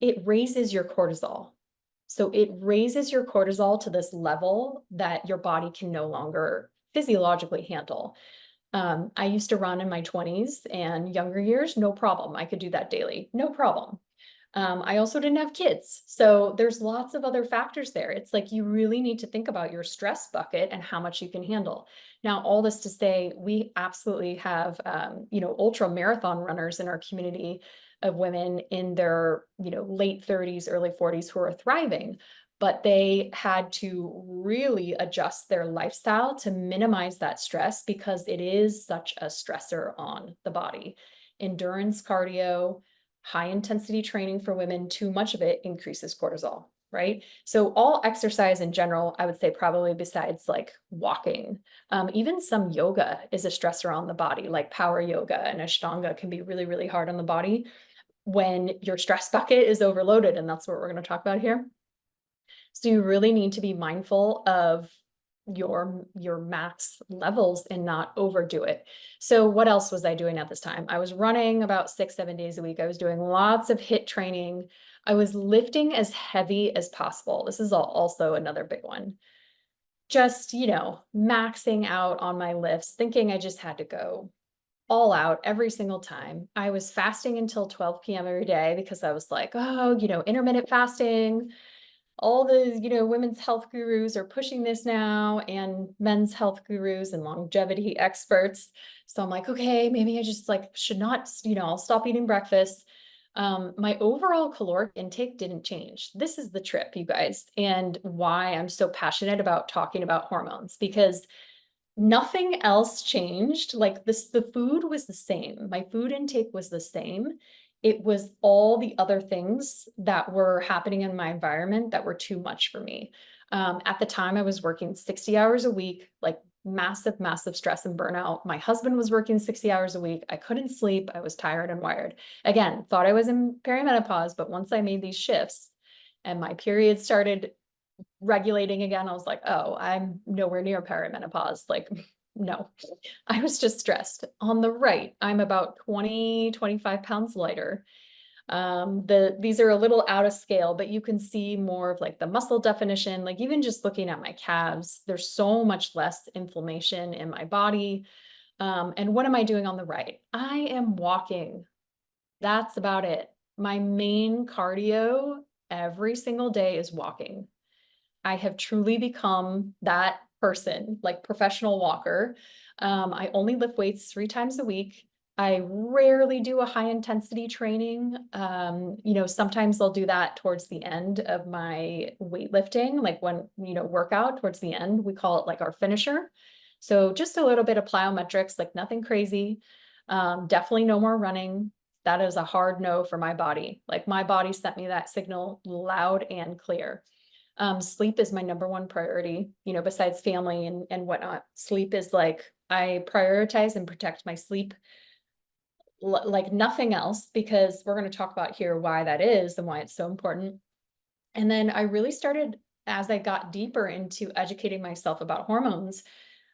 it raises your cortisol. So it raises your cortisol to this level that your body can no longer physiologically handle. I used to run in my 20s and younger years, no problem. I could do that daily, no problem. I also didn't have kids. So there's lots of other factors there. It's like you really need to think about your stress bucket and how much you can handle. Now, all this to say, we absolutely have, ultra marathon runners in our community of women in their, late 30s, early 40s who are thriving, but they had to really adjust their lifestyle to minimize that stress because it is such a stressor on the body. Endurance cardio, high intensity training for women, too much of it increases cortisol, right? So all exercise in general, I would say probably besides like walking, even some yoga is a stressor on the body, like power yoga and Ashtanga can be really, really hard on the body when your stress bucket is overloaded. And that's what we're going to talk about here. So you really need to be mindful of your max levels and not overdo it. So what else was I doing at this time? I was running about 6-7 days a week. I was doing lots of HIIT training. I was lifting as heavy as possible. This is also another big one. Just, maxing out on my lifts, thinking I just had to go all out every single time. I was fasting until 12 p.m. every day because I was like, oh, intermittent fasting, all the, women's health gurus are pushing this now, and men's health gurus and longevity experts. So I'm like, okay, maybe I just should not, I'll stop eating breakfast. My overall caloric intake didn't change. This is the trip, you guys, and why I'm so passionate about talking about hormones, because nothing else changed. Like this, the food was the same. My food intake was the same. It was all the other things that were happening in my environment that were too much for me. At the time, I was working 60 hours a week, like massive, massive stress and burnout. My husband was working 60 hours a week. I couldn't sleep. I was tired and wired. Again, thought I was in perimenopause, but once I made these shifts and my period started regulating again, I was like, oh, I'm nowhere near perimenopause. Like, no, I was just stressed. On the right, I'm about 20, 25 pounds lighter. These are a little out of scale, but you can see more of like the muscle definition, like even just looking at my calves, there's so much less inflammation in my body. And what am I doing on the right? I am walking. That's about it. My main cardio every single day is walking. I have truly become that person, like professional walker. I only lift weights 3 times a week. I rarely do a high intensity training. Sometimes I'll do that towards the end of my weightlifting, like when, workout towards the end, we call it like our finisher. So just a little bit of plyometrics, like nothing crazy. Definitely no more running. That is a hard no for my body. Like my body sent me that signal loud and clear. Sleep is my number one priority, besides family and whatnot. Sleep is like, I prioritize and protect my sleep like nothing else, because we're going to talk about here why that is and why it's so important. And then I really started, as I got deeper into educating myself about hormones,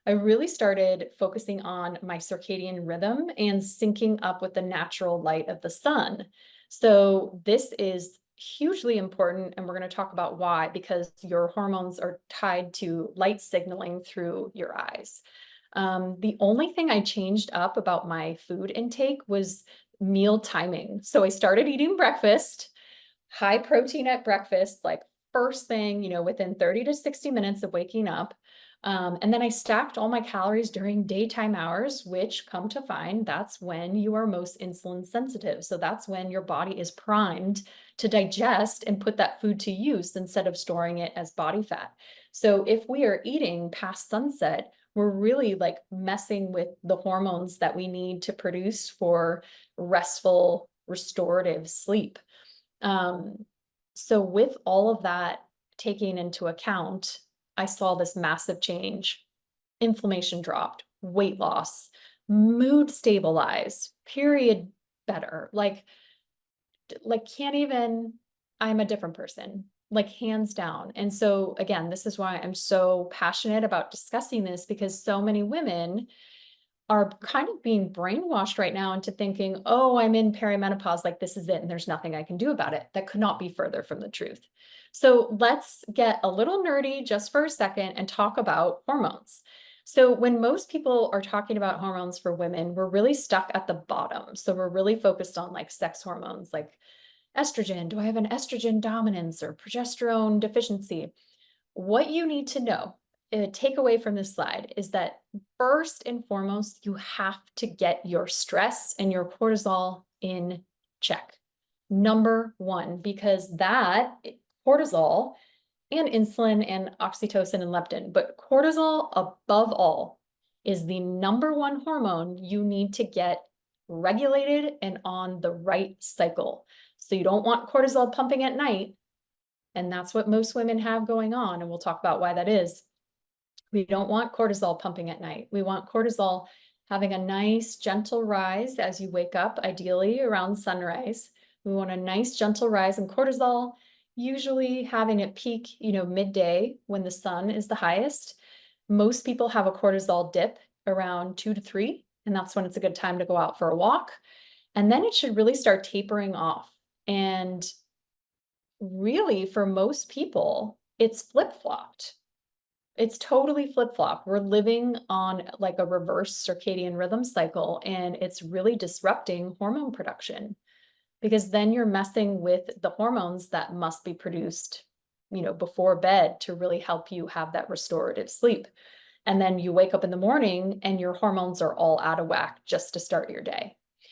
I really started focusing on my circadian rhythm and syncing up with the natural light of the sun. So this is hugely important, and we're going to talk about why, because your hormones are tied to light signaling through your eyes. The only thing I changed up about my food intake was meal timing. So I started eating breakfast, high protein at breakfast, like first thing, within 30 to 60 minutes of waking up. And then I stacked all my calories during daytime hours, which, come to find, that's when you are most insulin sensitive. So that's when your body is primed to digest and put that food to use instead of storing it as body fat. So if we are eating past sunset, we're really like messing with the hormones that we need to produce for restful, restorative sleep. So with all of that taking into account, I saw this massive change. Inflammation dropped, weight loss, mood stabilized, period better. Like can't even, I'm a different person, like hands down. And so again, this is why I'm so passionate about discussing this, because so many women are kind of being brainwashed right now into thinking, oh, I'm in perimenopause, like this is it, and there's nothing I can do about it. That could not be further from the truth. So let's get a little nerdy just for a second and talk about hormones. So when most people are talking about hormones for women, we're really stuck at the bottom. So we're really focused on like sex hormones, like estrogen. Do I have an estrogen dominance or progesterone deficiency? What you need to know, a takeaway from this slide, is that first and foremost, you have to get your stress and your cortisol in check. Number one, because that cortisol and insulin and oxytocin and leptin, but cortisol above all is the number one hormone you need to get regulated and on the right cycle. So you don't want cortisol pumping at night. And that's what most women have going on. And we'll talk about why that is. We don't want cortisol pumping at night. We want cortisol having a nice gentle rise as you wake up, ideally around sunrise. We want a nice gentle rise in cortisol, usually having it peak, midday when the sun is the highest. Most people have a cortisol dip around 2 to 3, and that's when it's a good time to go out for a walk. And then it should really start tapering off. And really, for most people, it's flip-flopped. It's totally flip-flop. We're living on like a reverse circadian rhythm cycle, and it's really disrupting hormone production because then you're messing with the hormones that must be produced, before bed to really help you have that restorative sleep. And then you wake up in the morning and your hormones are all out of whack just to start your day.